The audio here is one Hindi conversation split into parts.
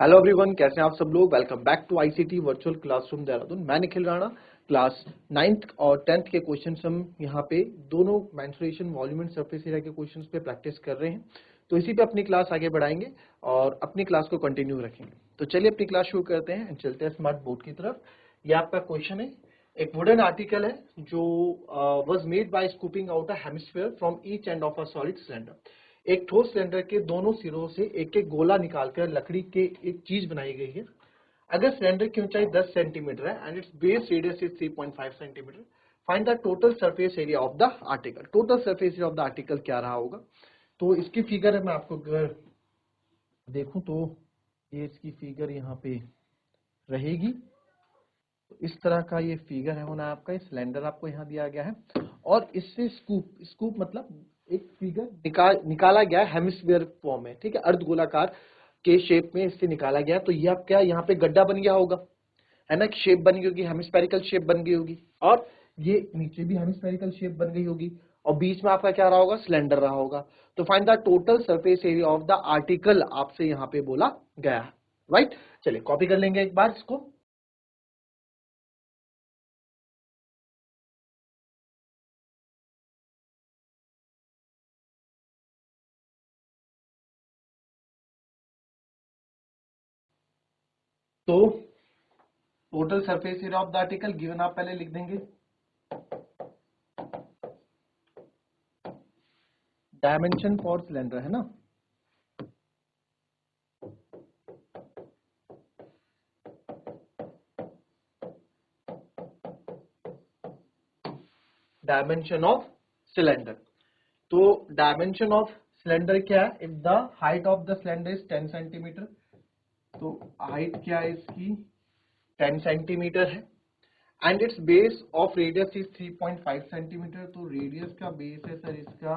हेलो एवरीवन, कैसे हैं आप सब लोग। Welcome back to ICT virtual classroom Dehradun. मैं निखिल राणा। क्लास 9th और 10th के क्वेश्चंस हम यहाँ पे दोनों mensuration, volume and surface area के क्वेश्चंस पे प्रैक्टिस कर रहे हैं। तो इसी पे अपनी क्लास आगे बढ़ाएंगे और अपनी क्लास को कंटिन्यू रखेंगे। तो चलिए अपनी क्लास शुरू करते हैं, चलते हैं स्मार्ट बोर्ड की तरफ। ये आपका क्वेश्चन है, एक वुडन आर्टिकल है जो was made by scooping out a hemisphere from each end of a solid cylinder. एक ठोस सिलेंडर के दोनों सिरों से एक एक गोला निकालकर लकड़ी के एक चीज बनाई गई है। अगर सिलेंडर की ऊंचाई 10 सेंटीमीटर है and it's base radius is 3.5 centimetre, find the total surface area of the article. Total surface area of the article क्या रहा होगा। तो इसकी फिगर है, मैं आपको अगर देखूं तो ये इसकी फिगर यहाँ पे रहेगी। तो इस तरह का ये फिगर है होना आपका। सिलेंडर आपको यहाँ दिया गया है और इससे स्कूप मतलब एक फिगर निकाला गया है हेमिस्फीयर फॉर्म में, ठीक है, अर्धगोलाकार के शेप में इससे निकाला गया। तो ये आप क्या यहाँ पे गड्ढा बन गया होगा, है ना, शेप बन गई होगी, हेमिस्फेरिकल शेप बन गई होगी, और ये नीचे भी हेमिस्फेरिकल शेप बन गई होगी, और बीच में आपका क्या रहा होगा, सिलेंडर रहा होगा। तो find the total surface area of the article आपसे यहाँ पे बोला गया है, राइट। चलिए कॉपी कर लेंगे एक बार इसको। तो total surface area of the article given आप पहले लिख देंगे। डायमेंशन फॉर सिलेंडर है ना, डायमेंशन ऑफ सिलेंडर। तो डायमेंशन ऑफ सिलेंडर क्या है, if the height of the cylinder is 10 centimetre, तो हाइट क्या है इसकी 10 सेंटीमीटर है, and it's base of radius is 3.5 centimetre. तो रेडियस का बेस है सर इसका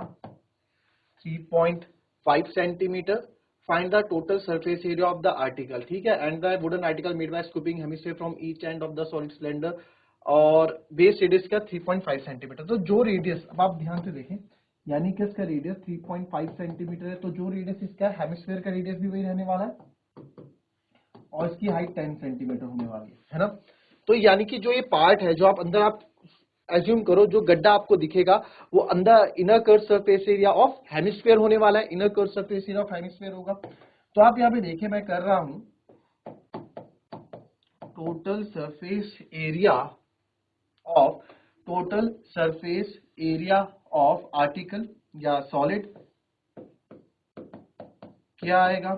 3.5 centimetre. Find the total surface area of the article, ठीक है, and the wooden article made by scooping hemisphere from each end of the solid cylinder, और बेस रेडियस का 3.5 सेंटीमीटर। तो जो रेडियस, अब आप ध्यान से देखें, यानी कि इसका रेडियस 3.5 सेंटीमीटर है, तो जो रेडियस इसका हेमिस्फीयर का रेडियस भी वही रहने वाला है, और इसकी हाइट 10 सेंटीमीटर होने वाली है ना। तो यानी कि जो ये पार्ट है, जो आप अंदर आप एज्यूम करो, जो गड्ढा आपको दिखेगा वो अंदर inner curve surface area of hemisphere होने वाला है, inner curve surface area of hemisphere होगा। तो आप यहाँ पे देखिए, मैं कर रहा हूं total surface area of, total surface area of article या सॉलिड क्या आएगा,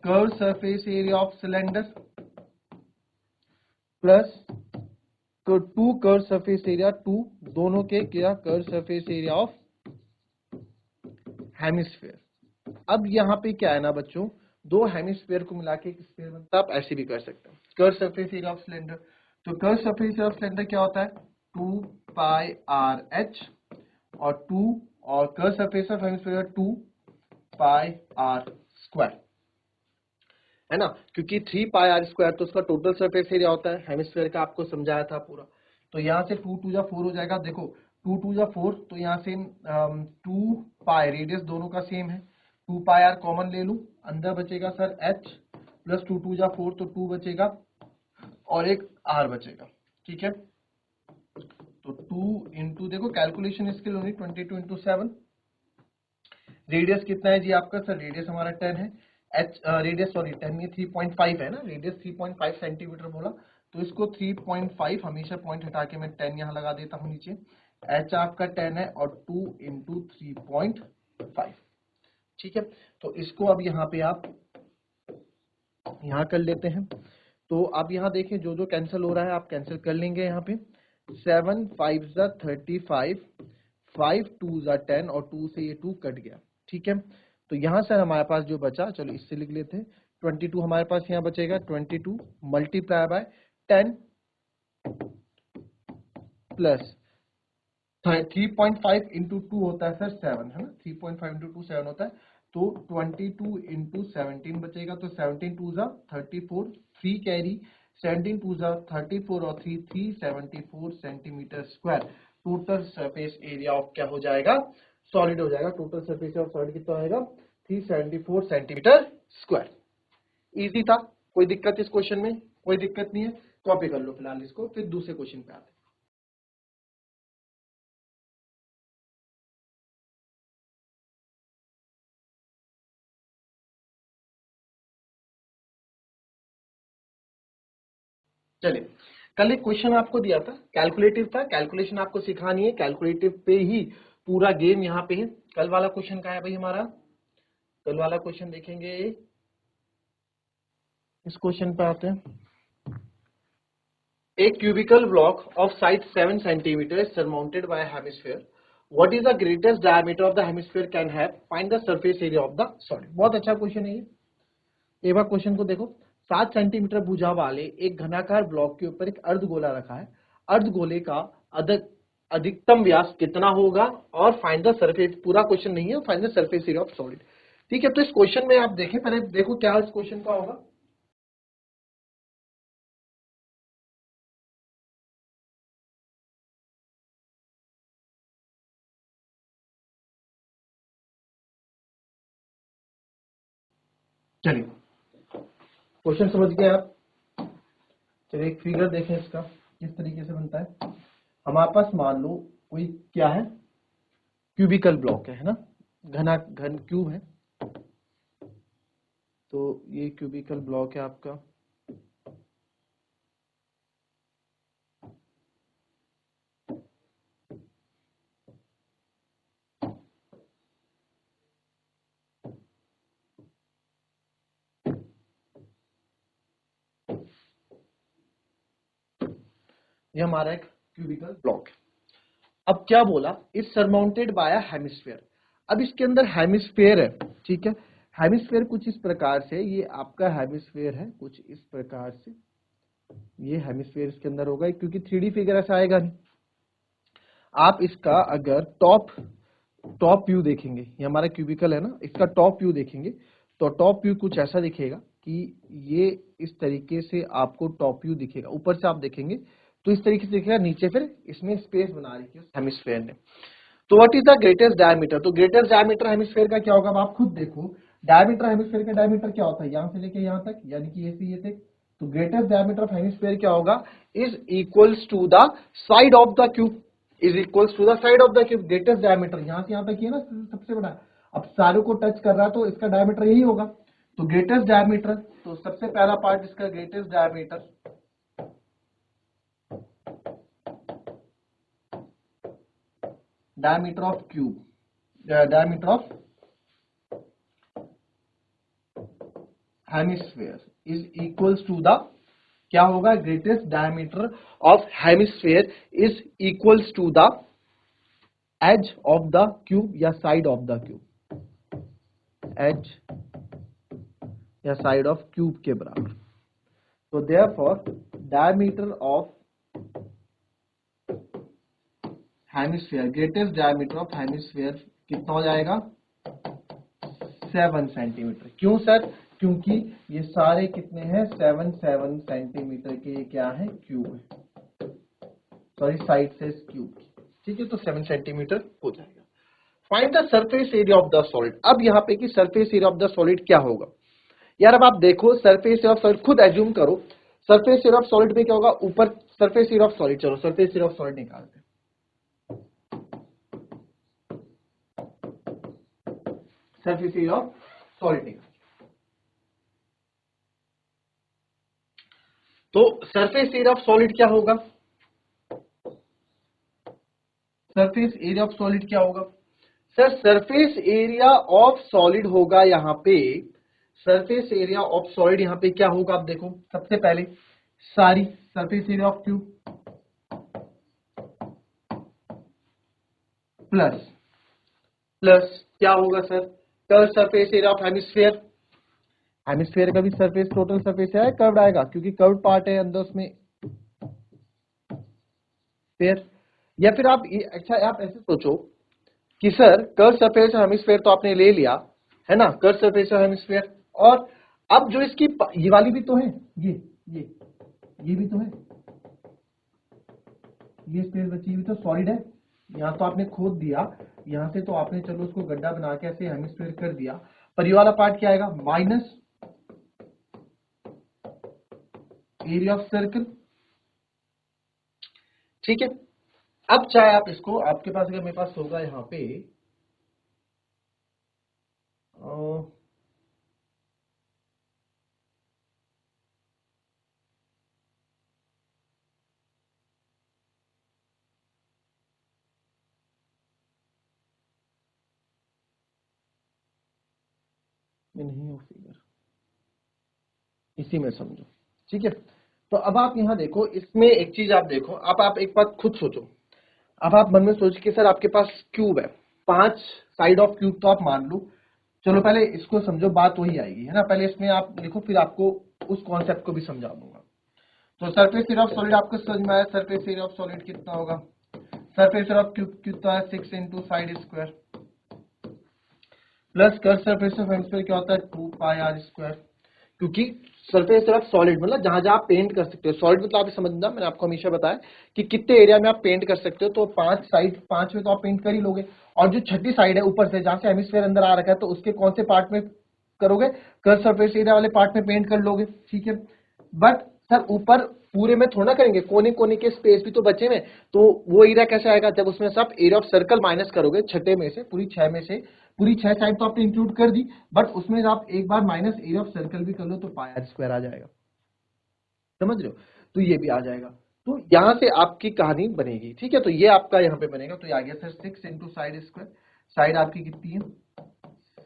curve surface area of cylinder plus तो 2 कर्व सरफेस एरिया, 2 दोनों के क्या curve surface area of hemisphere. अब यहाँ पे क्या है ना बच्चों, दो हेमिस्फीयर को मिला के एक स्फीयर बनता है। आप ऐसे भी कर सकते हैं, curve surface area of cylinder. तो curve surface area of cylinder क्या होता है, 2 पाई आर एच, और 2 और curve surface of hemisphere 2 pi R square, है ना, क्योंकि 3 पाई आर स्क्वायर तो उसका टोटल सरफेस एरिया होता है हेमिस्फीयर का, आपको समझाया था पूरा। तो यहाँ से 2 2 जा 4 हो जाएगा, देखो 2 2 जा 4, तो यहाँ से 2 पाई, रेडियस दोनों का सेम है, 2 पाई आर कॉमन ले लूं, अंदर बचेगा सर एच, प्लस 2 2 जा 4, तो 2 बचेगा और एक आर बचेगा, ठीक है। तो 2 इंटू, देखो कैलकुलेशन स्किल होनी, 22 इंटू 7, रेडियस कितना है जी आपका, सर रेडियस हमारा 10 है, एच रेडियस सॉरी 10 में 3.5 है ना, रेडियस 3.5 सेंटीमीटर बोला, तो इसको 3.5, हमेशा पॉइंट हटा के मैं 10 यहाँ लगा देता हूँ नीचे, एच आपका 10 है और 2 इंटू 3.5, ठीक है। तो इसको अब यहाँ पे आप यहाँ कर लेते हैं। तो आप यहाँ देखें, जो जो कैंसिल हो रहा है आप कैंसिल कर लेंगे यहाँ पे, 7 5 जा 35, 5 2 जा 10, और 2 से ये 2 कट गया, ठीक है। तो यहाँ से हमारे पास जो बचा, चलो इससे लिख लेते हैं, 22 हमारे पास यहाँ बचेगा, 22 मल्टीप्लाई बाय 10 प्लस 3.5 इंटू 2 होता है सर 7, है ना, 3.5 इंटू 2 7 होता है, तो 22 इंटू 17 बचेगा, तो 17 2 जा 34, 3 कैरी, 17 2 जा 34 और 3 374 centimetre square total surface area of क्या हो जाएगा, सॉलिड हो जाएगा। Total surface area of solid कितना आएगा, 374 सेंटीमीटर स्क्वायर। इजी था, कोई दिक्कत इस क्वेश्चन में? कोई दिक्कत नहीं है, कॉपी कर लो फिलहाल इसको, फिर दूसरे क्वेश्चन पे आते हैं। चलिए, कल एक क्वेश्चन आपको दिया था, कैलकुलेटिव था, कैलकुलेशन आपको सिखानी है, कैलकुलेटिव पे ही पूरा गेम यहाँ पे है। कल वाला क्वेश्चन कहाँ है भाई हमारा? कल वाला क्वेश्चन देखेंगे, इस क्वेश्चन पे आते हैं। A cubical block of size 7 centimeter is surmounted by a hemisphere. What is the greatest diameter of the hemisphere can have? Find the surface area of the solid. बहुत अच्छा क्वेश्चन है ये। एक बार क्वेश्चन को देखो। 7 सेंटीमीटर भुजा वाले एक घनाकार ब्लॉक के ऊपर एक अर्धगोला रखा है। अर्धगोले का अधिकतम व्यास कितना होगा और फाइंड द सरफेस, पूरा क्वेश्चन नहीं है, find the surface area of solid. ठीक है, तो इस क्वेश्चन में आप देखें, पहले देखो क्या इस क्वेश्चन का होगा। चलिए, क्वेश्चन समझ गए आप? चलिए एक फिगर देखें इसका किस तरीके से बनता है। हमारे पास मान लो कोई क्या है, क्यूबिकल ब्लॉक है ना, घन क्यूब है। तो ये क्यूबिकल ब्लॉक है आपका, ये हमारा एक क्यूबिकल ब्लॉक है। अब क्या बोला, is surmounted bye a hemisphere. अब इसके अंदर हेमिस्फीयर है, ठीक है। हेमिस्फीयर कुछ इस प्रकार से, ये आपका हेमिस्फीयर है कुछ इस प्रकार से, ये हेमिस्फीयर इसके अंदर होगा, क्योंकि 3D फिगर ऐसा आएगा नहीं। आप इसका अगर टॉप व्यू देखेंगे, ये हमारा क्यूबिकल है ना, इसका टॉप व्यू देखेंगे तो टॉप व्यू कुछ ऐसा दिखेगा कि ये इस तरीके से आपको टॉप व्यू दिखेगा। ऊपर से आप देखेंगे तो इस तरीके से दिखेगा, नीचे फिर इसमें स्पेस बना रखी है हेमिस्फीयर ने। तो what is the greatest diameter? तो ग्रेटेस्ट डायमीटर हेमिस्फीयर का क्या होगा, अब आप खुद देखो। डायमीटर हेमिस्फीयर का डायमीटर क्या होता है, यहां से लेके यहां तक, यानी कि ये से ये तक। तो ग्रेटेस्ट डायमीटर ऑफ हेमिस्फीयर क्या होगा, is equals to the side of the cube, is equals to the side of the cube. Greatest diameter यहां से यहां तक ये ना सबसे बड़ा, अब सारों को टच कर रहा है तो इसका डायमीटर यही होगा। तो ग्रेटेस्ट डायमीटर, तो सबसे पहला पार्ट इसका greatest diameter, diameter of cube, diameter of hemisphere is equals to the, क्या होगा, greatest diameter of hemisphere is equals to the edge of the cube या side of the cube, edge या साइड ऑफ क्यूब के बराबर। तो therefore diameter of hemisphere, greatest diameter of hemisphere कितना हो जाएगा, 7 सेंटीमीटर। क्यों सर, क्योंकि ये सारे कितने हैं, 7 सेंटीमीटर के क्या है, क्यूब है, सॉरी साइड से क्यूब, ठीक है। तो 7 सेंटीमीटर हो जाएगा। Find the surface area of the solid. अब यहाँ पे कि surface area of the solid क्या होगा यार, अब आप देखो सरफेस एरिया ऑफ सॉलिड, खुद एज्यूम करो सरफेस एरिया ऑफ सॉलिड पे क्या होगा, ऊपर सरफेस एरिया ऑफ सॉलिड, चलो सरफेस एरिया ऑफ सॉलिड निकालते हैं। सरफेस एरिया ऑफ सॉलिड निकाल, तो सरफेस एरिया ऑफ सॉलिड क्या होगा, सरफेस एरिया ऑफ सॉलिड क्या होगा sir, surface area of solid होगा यहाँ पे, सरफेस एरिया ऑफ सॉलिड यहाँ पे क्या होगा, आप देखो सबसे पहले सारी surface area of cube plus plus क्या होगा sir, curve surface area of hemisphere, hemisphere का भी सरफेस टोटल सरफेस है कर्व्ड आएगा, क्योंकि कर्व्ड पार्ट है अंदर उसमें स्फीयर। या फिर आप अच्छा आप ऐसे सोचो कि सर कर्व सरफेस हेमिस्फीयर तो आपने ले लिया है ना, कर्व सरफेस हेमिस्फीयर, और अब जो इसकी ये वाली भी तो है, ये भी तो है, ये स्पेस बची हुई तो सॉलिड है। यहाँ तो आपने खोद दिया, यहाँ से तो आपने चलो उसको गड्ढा बना के ऐसे हेमिस्फीयर कर दिया, पर ये वाला पार्ट क्या आएगा, माइनस एरिया ऑफ सर्कल। ठीक है, अब चाहे आप इसको, आपके पास अगर मेरे पास होगा यहाँ पे नहीं हो फिगर, इसी में समझो। ठीक है, तो अब आप यहाँ देखो, इसमें एक चीज आप देखो, अब आप एक बात खुद सोचो। अब आप मन में सोचिए कि सर आपके पास क्यूब है, 5 साइड ऑफ क्यूब तो आप मान लो। चलो पहले इसको समझो, बात वही आएगी है ना। पहले इसमें आप लिखो, फिर आपको उस कॉन्सेप्ट को भी समझा दूंगा। तो सरफेस एरिया ऑफ सॉलिड आपको समझ में आया। सरफेस एरिया ऑफ सॉलिड कितना होगा? सरफेस एरिया ऑफ क्यूब कितना है? 6 into side square plus curve surface of hemisphere क्या होता है? 2 पाई आर स्क्वायर। क्योंकि सरफेस एरिया ऑफ सॉलिड मतलब जहां जहां आप पेंट कर सकते हो, सॉलिड मतलब आप समझना, मैंने आपको हमेशा बताया कि कितने एरिया में आप पेंट कर सकते हो। तो 5 साइड, 5 में तो आप पेंट कर ही लोगे, और जो छठी साइड है ऊपर से जहां से हेमिस्फीयर अंदर आ रखा है, तो उसके कौन से पार्ट में करोगे? कर्व सरफेस एरिया वाले पार्ट में पेंट कर लोगे। ठीक है, बट सर ऊपर पूरे में थोड़ा करेंगे, कोने कोने के स्पेस भी तो बचे में, तो वो एरिया कैसे आएगा? जब उसमें सब एरिया ऑफ सर्कल माइनस करोगे, छठे में से, पूरी 6 में से, पूरी 6 साइड तो आपने इंक्लूड कर दी, बट उसमें आप एक बार माइनस एरिया ऑफ सर्कल भी कर लो तो पाई आर स्क्वायर आ जाएगा। समझ रहे हो? तो ये भी आ जाएगा। तो यहां से आपकी कहानी बनेगी। ठीक है, तो ये आपका यहाँ पे बनेगा। तो ये आ गया sir 6 into side square. Side आपकी कितनी है?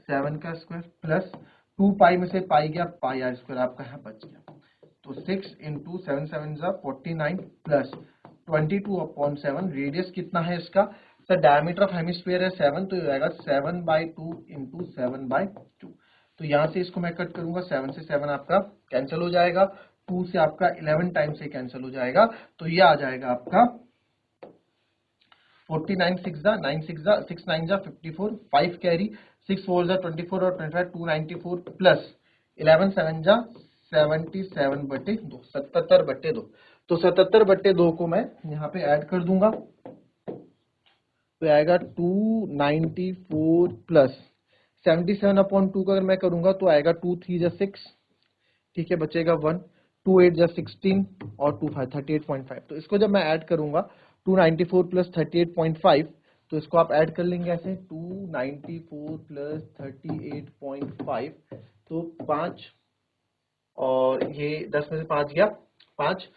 7 का स्क्वायर प्लस 2 पाई में से पाई गया, पाई आर स्क्वायर आपका यहाँ बच गया। तो 6 इंटू 7 7 49 प्लस 22/7। रेडियस कितना है इसका? सर डायमीटर ऑफ हेमिस्फीयर है 7, तो ये आएगा 7/2 इंटू 7/2। तो यहां से इसको मैं कट करूंगा, 7 से 7 आपका कैंसिल हो जाएगा, 2 से आपका 11 टाइम से कैंसिल हो जाएगा। तो ये आ जाएगा आपका 49 6 9 6 6 9 54, 5 कैरी, 6 4 24 और 25 294 प्लस 11 7 77/2, 77/2। तो 77/2 को मैं यहाँ पे ऐड कर दूंगा, तो आएगा 294 प्लस 77/2 का अगर मैं करूंगा तो आएगा 2 3 6। ठीक है, बचेगा 1, 2 8 16 और 2 5 38.5। तो इसको जब मैं ऐड करूंगा 294 प्लस 38.5, तो इसको आप ऐड कर लेंगे ऐसे, 294 प्लस 38.5, तो 5, और ये 10 में से 5 गया 5,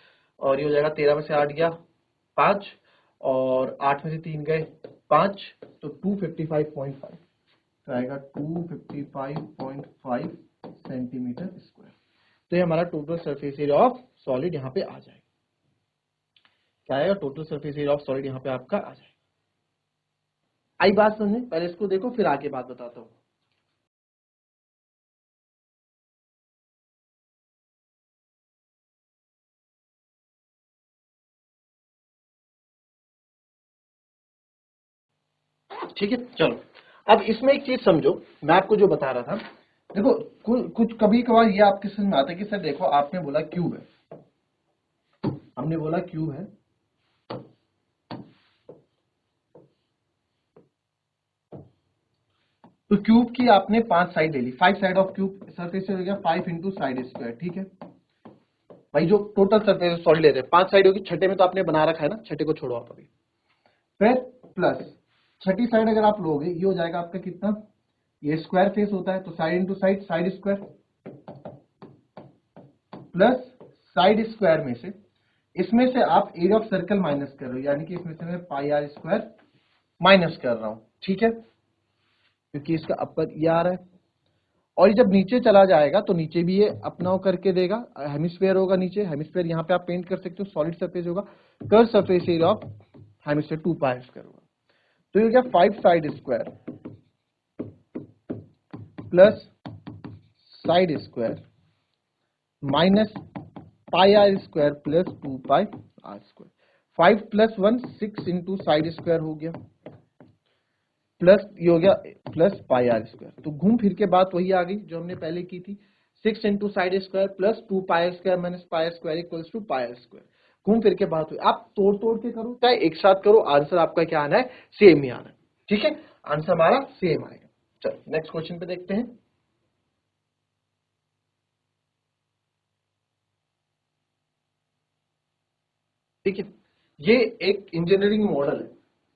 और ये हो जाएगा 13 में से 8 गया 5, और 8 में से 3 गए 5, तो 255.5, तो आएगा 255.5 सेंटीमीटर स्क्वायर। तो ये हमारा total surface area of solid यहाँ पे आ जाएगा। क्या आएगा? Total surface area of solid यहाँ पे आपका आ जाएगा। आई बात समझे? पहले इसको देखो, फिर आगे बात बताता हूँ। ठीक है, चलो अब इसमें एक चीज समझो, मैं आपको जो बता रहा था, देखो कुछ कभी कभार ये आपके समझ में आता है कि सर देखो आपने बोला क्यूब है, हमने बोला क्यूब है, तो क्यूब की आपने 5 साइड ले ली, 5 साइड ऑफ क्यूब, सरफेस हो गया 5 इंटू साइड स्क्वायर। ठीक है भाई, जो टोटल सरफेस सॉलिड लेते हैं 5 साइड होगी, छठे में तो आपने बना रखा है ना, छठे को छोड़ो आप अभी। फिर प्लस छठी साइड अगर आप लोगे, ये हो जाएगा आपका कितना? ये स्क्वायर फेस होता है, तो side into side, side square plus side square में से, इसमें से आप एरिया ऑफ सर्कल माइनस कर रहे हो, यानी कि इसमें से मैं पाई आर स्क्वायर माइनस कर रहा हूं। ठीक है, क्योंकि इसका अपर ये आ रहा है, और ये जब नीचे चला जाएगा तो नीचे भी ये अपना करके देगा, हेमिस्फीयर होगा नीचे, हेमिस्फीयर यहाँ पे आप पेंट कर सकते हो, सॉलिड सरफेस होगा, curve surface area of hemisphere 2 pi square होगा। तो ये क्या 5 side square plus side square minus pi R square plus 2 pi R square. 5 plus 1 6 into side square हो गया, प्लस ये हो गया प्लस पाई आर स्क्वायर। तो घूम फिर के बात वही आ गई जो हमने पहले की थी, 6 into side square plus 2 pi square minus pi square equals to pi square. घूम फिर के बात हुई, आप तोड़ तोड़ के करो चाहे एक साथ करो, आंसर आपका क्या आना है? सेम ही आना है। ठीक है, आंसर हमारा सेम आएगा। चलो नेक्स्ट क्वेश्चन पे देखते हैं। ठीक है, ये एक इंजीनियरिंग मॉडल है।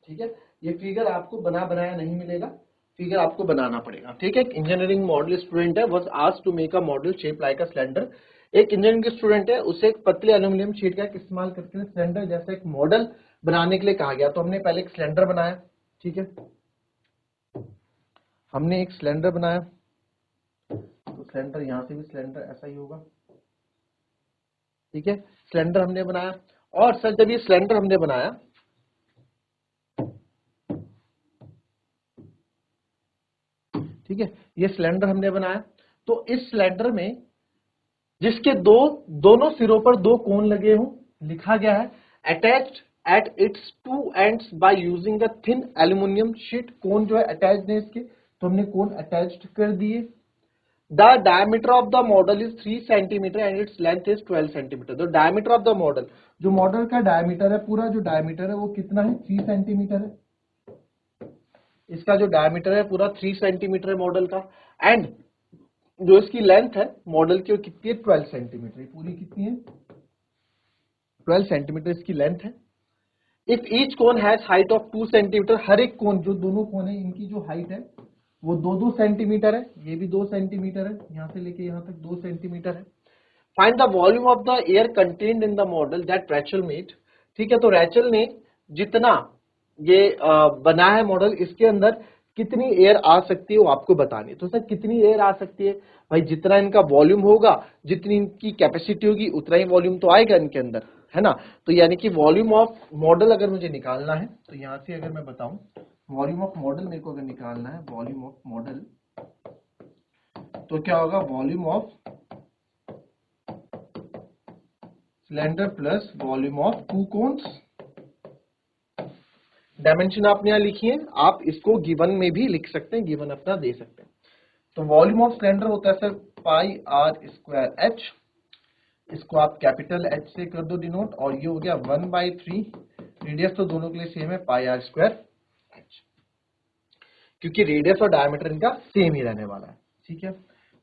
ठीक है, ये फिगर आपको बना बनाया नहीं मिलेगा, फिगर आपको बनाना पड़ेगा। ठीक है, एक इंजीनियरिंग मॉडल स्टूडेंट है, was asked to make a model shape like a cylinder. एक इंजीनियरिंग स्टूडेंट है, उसे एक पतले एल्यूमिनियम शीट का इस्तेमाल करके सिलेंडर जैसा एक मॉडल बनाने के लिए कहा गया। तो हमने पहले एक सिलेंडर बनाया। ठीक है, हमने एक सिलेंडर बनाया, तो सिलेंडर यहां से भी सिलेंडर ऐसा ही होगा। ठीक है, सिलेंडर हमने बनाया, और सर जब ये सिलेंडर हमने बनाया, ठीक है, ये सिलेंडर हमने बनाया, तो इस सिलेंडर में जिसके दोनों सिरों पर दो कोन लगे हों, लिखा गया है attached at its two ends by using a thin aluminium sheet. Cone जो है अटैच्ड है इसके, तो हमने कोन अटैच्ड कर दिए। The diameter of the model is 3 centimetre and its length is 12 centimetre. The diameter of the model, जो मॉडल का डायमीटर है, पूरा जो डायमीटर है वो कितना है, 3 सेंटीमीटर है। इसका जो डायमीटर है पूरा 3 सेंटीमीटर है मॉडल का, एंड जो इसकी लेंथ है मॉडल की वो कितनी है, 12 सेंटीमीटर। पूरी कितनी है, 12 सेंटीमीटर इसकी लेंथ है। If each cone has height of 2 centimetre, हर एक कोन, जो दोनों कोन है इनकी जो हाइट है वो 2-2 सेंटीमीटर है, ये भी 2 सेंटीमीटर है, यहां से लेके यहां तक 2 सेंटीमीटर है। Find the volume of the air contained in the model that Rachel made. ठीक है, तो रैचल ने जितना ये बना है मॉडल, इसके अंदर कितनी एयर आ सकती है वो आपको बतानी है। तो सर कितनी एयर आ सकती है, भाई जितना इनका वॉल्यूम होगा, जितनी इनकी कैपेसिटी होगी, उतना ही वॉल्यूम तो आएगा इनके अंदर, है ना। तो यानी कि वॉल्यूम ऑफ मॉडल अगर मुझे निकालना है, तो यहां से अगर मैं बताऊं वॉल्यूम ऑफ मॉडल मेरे को अगर निकालना है, वॉल्यूम ऑफ मॉडल, तो क्या होगा, volume of cylinder plus volume of to cons. Dimension आपने यहां लिखी है, आप इसको गिवन में भी लिख सकते हैं, गिवन अपना दे सकते हैं। तो वॉल्यूम ऑफ सिलेंडर होता है sir pi R square H, इसको आप कैपिटल एच से कर दो डिनोट, और ये हो गया 1/3, रेडियस तो दोनों के लिए सेम है, पाई आर स्क्वायर एच, क्योंकि रेडियस और डायमीटर इनका सेम ही रहने वाला है। ठीक है,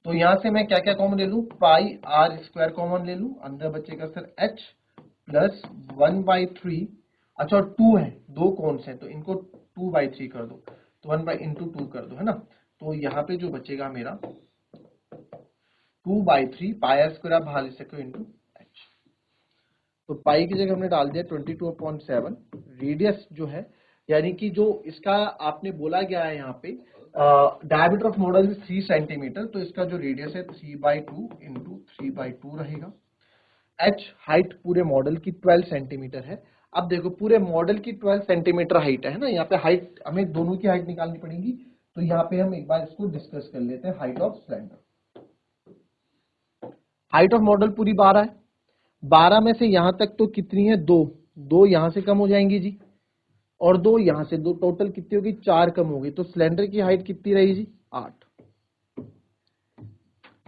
तो यहां से मैं क्या क्या कॉमन ले लूं, पाई आर स्क्वायर कॉमन ले लूं, अंदर बचेगा सर एच प्लस 1/3। अच्छा, और 2 है, दो कौन से, तो इनको 2/3 कर दो, तो 1/2 कर दो, है ना। तो यहाँ पे जो बचेगा मेरा 2/3, पाई आर स्क्वायर आप बाहर ले सकते हो इंटू एच। तो पाई की जगह हमने डाल दिया 22/7। रेडियस जो है, यानी कि जो इसका आपने बोला गया है यहाँ पे डायमीटर ऑफ मॉडल 3 सेंटीमीटर, तो इसका जो रेडियस है 3/2 इंटू 3/2 रहेगा। एच हाइट पूरे मॉडल की 12 सेंटीमीटर है। अब देखो पूरे मॉडल की 12 सेंटीमीटर हाइट है ना, यहाँ पे हाइट हमें दोनों की हाइट निकालनी पड़ेगी। तो यहाँ पे हम एक बार इसको डिस्कस कर लेते हैं, height of cylinder. Height of model पूरी 12 है, 12 में से यहां तक तो कितनी है, 2 यहां से कम हो जाएंगी जी, और 2 यहां से, 2 टोटल कितनी होगी, 4 कम होगी। तो सिलेंडर की हाइट कितनी रही जी, 8।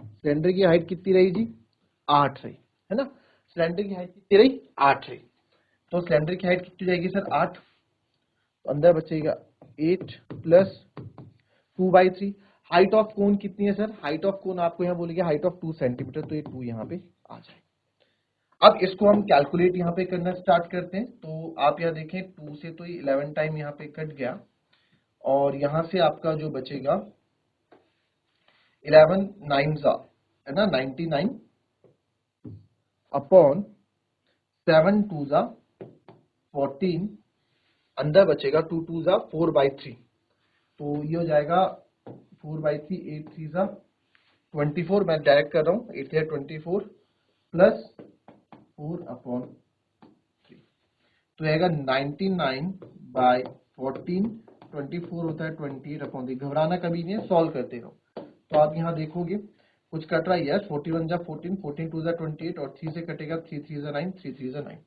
सिलेंडर की हाइट कितनी रही जी, 8 रही, है ना। सिलेंडर की हाइट कितनी रही, 8 रही। तो सिलेंडर की हाइट कितनी जाएगी सर, 8, तो अंदर बचेगा 8 प्लस 2/3। हाइट ऑफ कोन कितनी है सर, हाइट ऑफ कोन आपको यहाँ बोलेगा हाइट ऑफ 2 सेंटीमीटर, तो ये 2 यहाँ पे आ जाएगा। अब इसको हम कैलकुलेट यहाँ पे करना स्टार्ट करते हैं। तो आप यहाँ देखें 2 से तो 11 टाइम यहाँ पे कट गया, और यहाँ से आपका जो बचेगा 11 9 है ना 99 अपॉन 7 2 14, अंदर बचेगा 2 2 4/3, तो ये हो जाएगा 4/3, 8 3 24, मैं डायरेक्ट कर रहा हूँ, 8 3 24 प्लस 4/3, तो रहेगा 99/14, 24 होता है 28/3। घबराना कभी नहीं है, सॉल्व करते रहो। तो आप यहाँ देखोगे कुछ कट रहा है, यस 41 14, 14 2 28, और 3 से कटेगा 3 3 9, 3 3 9,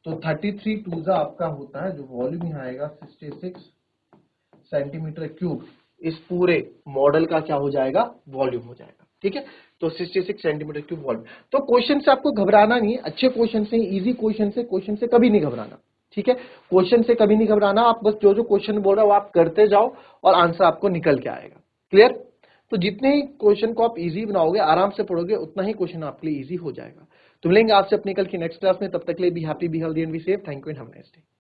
तो 33 2 आपका होता है, जो वॉल्यूम यहाँ आएगा 66 सेंटीमीटर क्यूब। इस पूरे मॉडल का क्या हो जाएगा, वॉल्यूम हो जाएगा। ठीक है, तो 66 सेंटीमीटर क्यूब वॉल्यूम। तो क्वेश्चन से आपको घबराना नहीं है, अच्छे क्वेश्चन से, इजी क्वेश्चन से कभी नहीं घबराना। ठीक है, क्वेश्चन से कभी नहीं घबराना, आप बस जो जो क्वेश्चन बोल रहा है वो आप करते जाओ और आंसर आपको निकल के आएगा। क्लियर। तो जितने ही क्वेश्चन को आप इजी बनाओगे, आराम से पढ़ोगे, उतना ही क्वेश्चन आपके लिए इजी हो जाएगा। तो मिलेंगे आपसे अपनी कल की नेक्स्ट क्लास में, तब तक के लिए be happy, be healthy and be safe. Thank you and have a nice day.